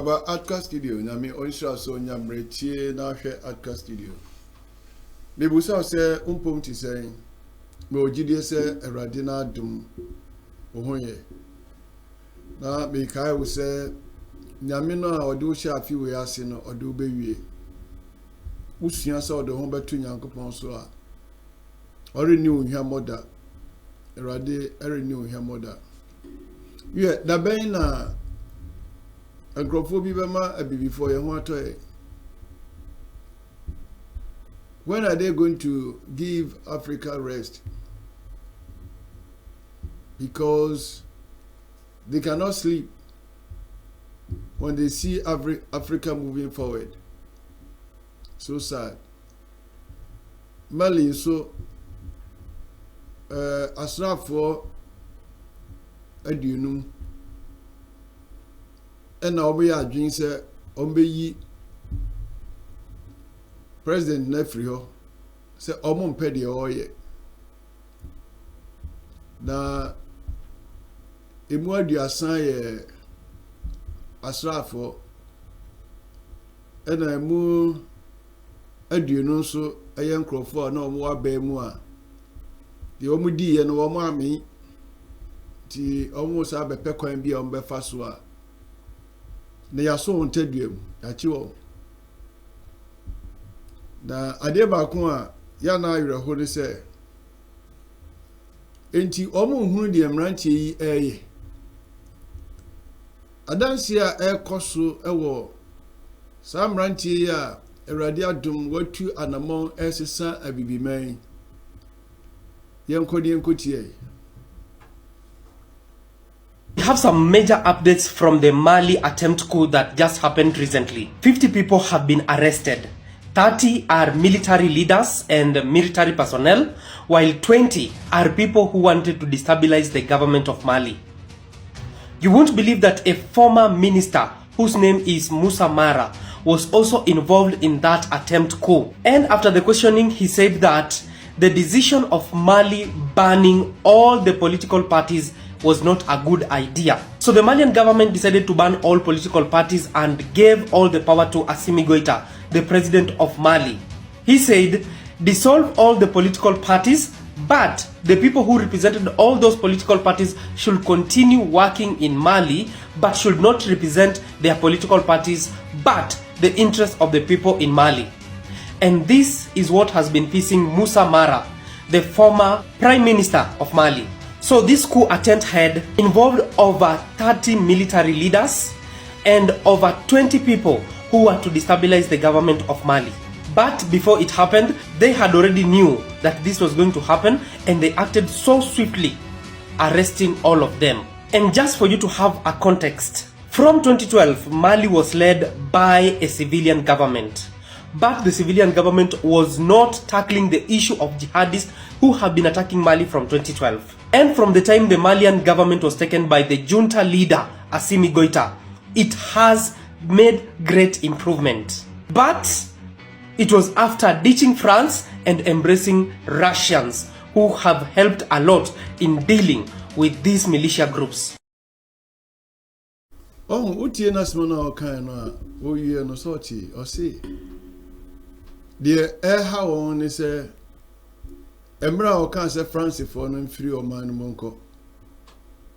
about Adkwart Studios. I mean, Onsha so nyamretie na hwe Adkwart Studios. Me busa say umpom ti say me ogide say Awurade na adom ohoye. Na me kai wo say nyame no a ode wo hye afi we ase no ode wo bewie. Usua say ode ho beto Nyankopon so a. Ore ni ohia moda. Awurade ere ni ohia moda. Yeah, da ben na agrofo bi bema abibifo ye ho atoy. When are they going to give Africa rest? Because they cannot sleep when they see Africa moving forward. So sad. Mali so asrafo aduonum ena obi adwin se ombeyi president na free ho se omo mpede oye na emu aduasan ye asrafo ena emu aduonum so eye nkrofo na omo aba mu a de omo di ye no omo ami ti almost have a pekwan bi on be faso a na yaso ontaduam ya chiwo na ade ba ko a ya na ayreho ni se enti omo hunu de mranche yi eye adansi a ekoso ewo sa mranche ya Awurade adom watu anamon esesa abibiman yenkodi enkotie. We have some major updates from the Mali attempt coup that just happened recently. 50 people have been arrested. 30 are military leaders and military personnel, while 20 are people who wanted to destabilize the government of Mali. You won't believe that a former minister whose name is Moussa Mara was also involved in that attempt coup. And after the questioning, he said that the decision of Mali banning all the political parties was not a good idea. So the Malian government decided to ban all political parties and gave all the power to Assimi Goïta, the president of Mali. He said, dissolve all the political parties, but the people who represented all those political parties should continue working in Mali, but should not represent their political parties, but the interests of the people in Mali. And this is what has been pissing Moussa Mara, the former prime minister of Mali. So this coup attempt had involved over 30 military leaders and over 20 people who were to destabilize the government of Mali. But before it happened, they had already knew that this was going to happen, and they acted so swiftly, arresting all of them. And just for you to have a context, from 2012, Mali was led by a civilian government. But the civilian government was not tackling the issue of jihadists who have been attacking Mali from 2012. And from the time the Malian government was taken by the junta leader, Assimi Goïta, it has made great improvement. But it was after ditching France and embracing Russians who have helped a lot in dealing with these militia groups. Oh, utie na smona okan no o yie no so chi o se de ha won ni se emra okan se France for no mfiri o man monko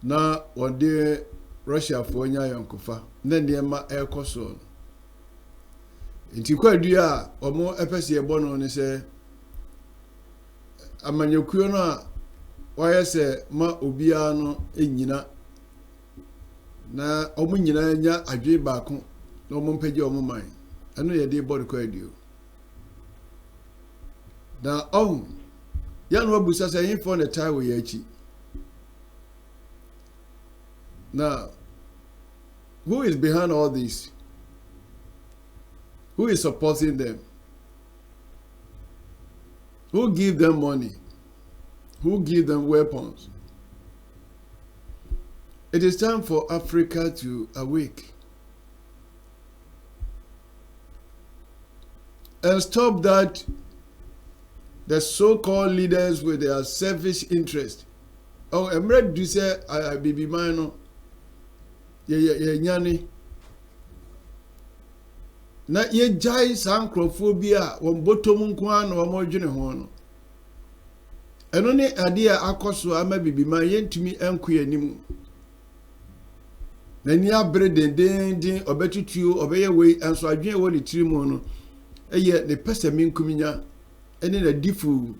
na wode Russia for nya yankofa na de ma ekoso nti kwadu a omo epese ebo no ni se amanyakuo no a wayɛ sɛ ma obia no enyina na omo nyina nya adwe baako na omo mpagye omo man eno ye de body kwadio na ya no abusa sɛ yin for the tie we yachi now who is behind all this? Who is supporting them? Who give them money? Who give them weapons? It is time for Africa to awake and stop that the so-called leaders with their selfish interest. Oh, I'm ready to say, I be mine. Yeah, nyani. na ye jai san nkrofobia won botom nko an na wo dwene ho no eno ne ade a akoso ama bibima yentumi enko yanim na ni abre dendendin obetutuo obeye wei enso adwen wo ne tirimu no eye ne pese minkuminya ene na difu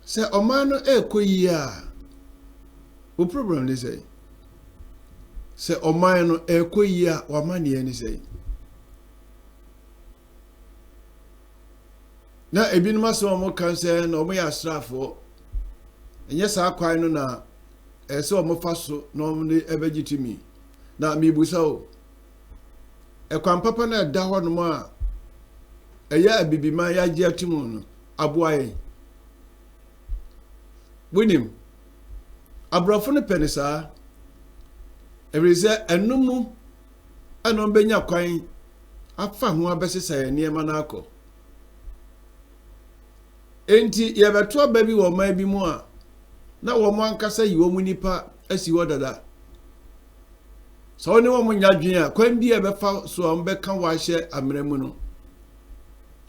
se omano ekoyi a o problem ni say se omano ekoyi a wa mane ani say na ebinum aso mo kan say na omo ya asrafo enye sa kwan no na ese omo faso na omo ne ebegitimi na mibusa o ekwan papa na da ho no mo a eya abibima ya gi atimu no aboaye winim abrofo no penisa everise enumu eno benya kwan afa ho abesesa ye niema na akọ enti ye beto aba bi wo ma bi mu a na wo mo ankasa yi wo mu nipa asi wo dada so ne wo mo nyadwen a kwan bi e befa so am be kan wa hye amremu no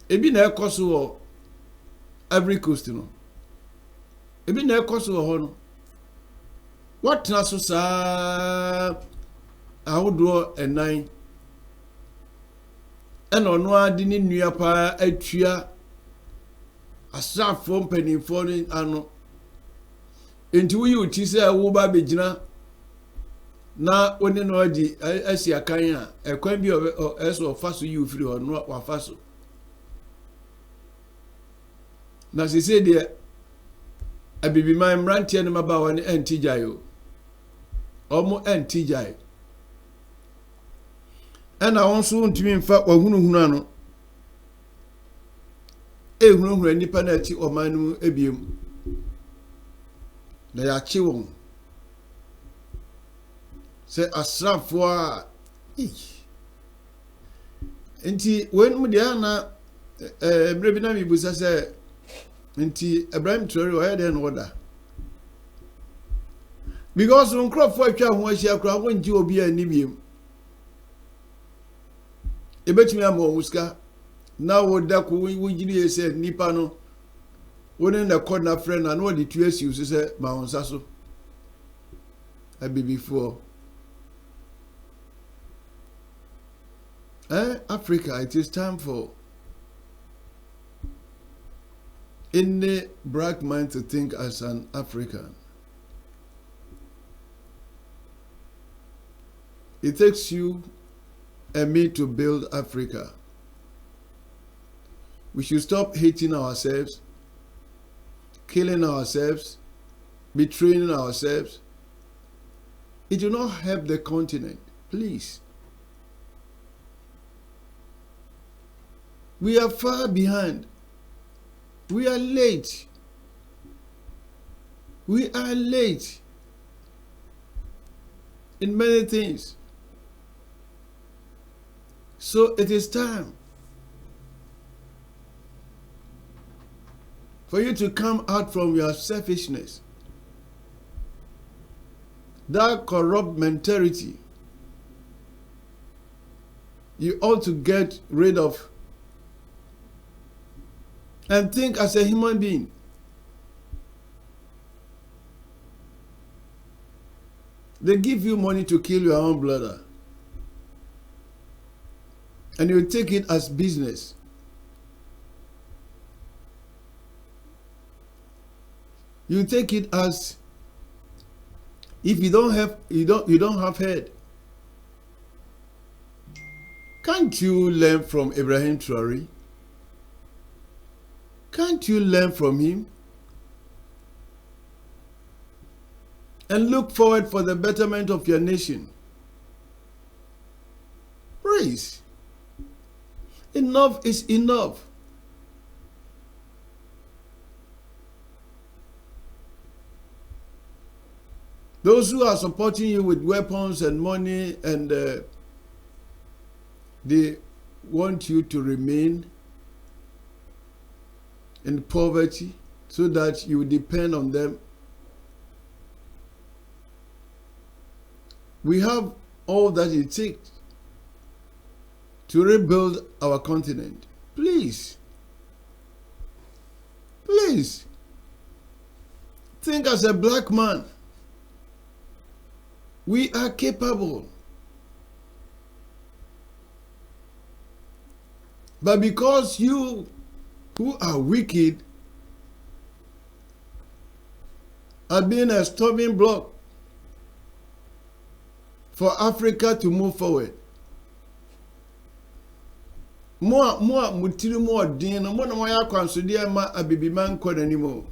ebi na ekoso wo every coast no ebi na ekoso wo ho no what na so sa ahodo enan eno no adi ni nua pa atua asrafo mpanimfo ni ano enti wo yuti se wo ba begina na woni no adi asi akan a ekwan bi eso faso yi ofiri ho no wa faso na sese de abibi man mrantie ne maba woni antijayo omo antijay ana wonso ntumi mfa wahunuhunu ano ehunuhunu nipa na ti omanu ebiem na ya chiwon se asrafo a enti wen mu dia na mrebi na mi busa se enti Abraham Traore o yede no woda because nkrofo atwa ho ahia kra wonji obi anibiem ebetumi am omuska na woda ko wogiri ese nipa no woni na code na friend na no di tu asi se ma honsa so abibifo Africa, it is time for any black man to think as an African. It takes you and me to build Africa. We should stop hating ourselves, killing ourselves, betraying ourselves. It will not help the continent. Please. We are far behind. We are late. We are late in many things. So it is time for you to come out from your selfishness, that corrupt mentality. You ought to get rid of and think as a human being. They give you money to kill your own brother, and you take it as business. You take it as if you don't have head. Can't you learn from Ibrahim Traore? Can't you learn from him and look forward for the betterment of your nation? Please. Enough is enough. Those who are supporting you with weapons and money and they want you to remain in poverty so that you depend on them. We have all that it takes to rebuild our continent. Please. Please. Think as a black man. We are capable. But because you who are wicked are being a stumbling block for Africa to move forward. More mutiri more din mo na ya kwansode ma abibiman kwananimo.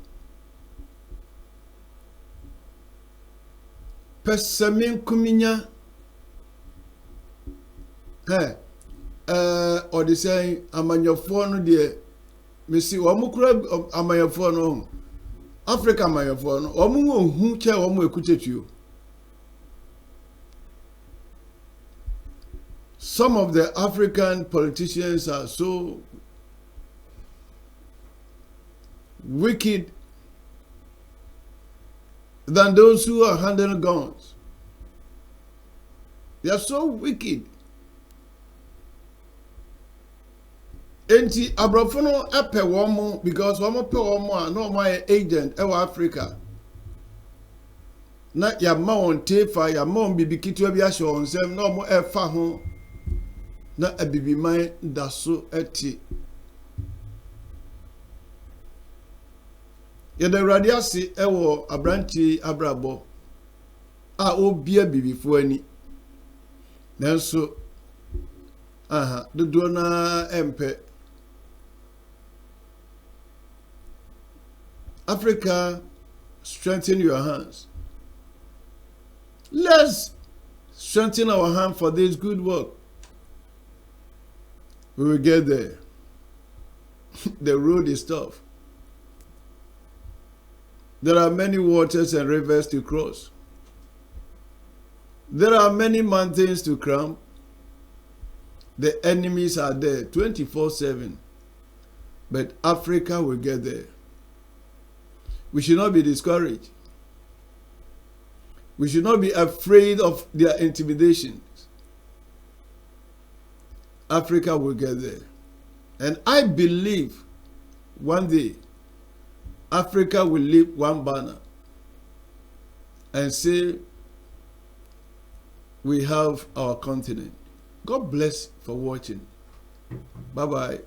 Pesamin kuminya or the saying amanyofo no de mesi omukura amanyofo no Africa amanyofo no omu ohu che omu ekuchetuo. Some of the African politicians are so wicked than those who are handling guns. They are so wicked. Enti abrofo no epe womo because womo pe womo a no my agent e Africa. Na ya ma on tefa ya ma on bibikitu bi ahye on sem na omo e fa ho na abibiman da so eti. Ya da radiasi e wo abranti abrabo a obia bibifo ani. Nanso dodo na empe Africa, strengthen your hands. Let's strengthen our hand for this good work. We will get there. The road is tough. There are many waters and rivers to cross. There are many mountains to climb. The enemies are there 24/7. But Africa will get there. We should not be discouraged. We should not be afraid of their intimidations. Africa will get there. And I believe one day Africa will lift one banner and say, we have our continent. God bless for watching. Bye-bye.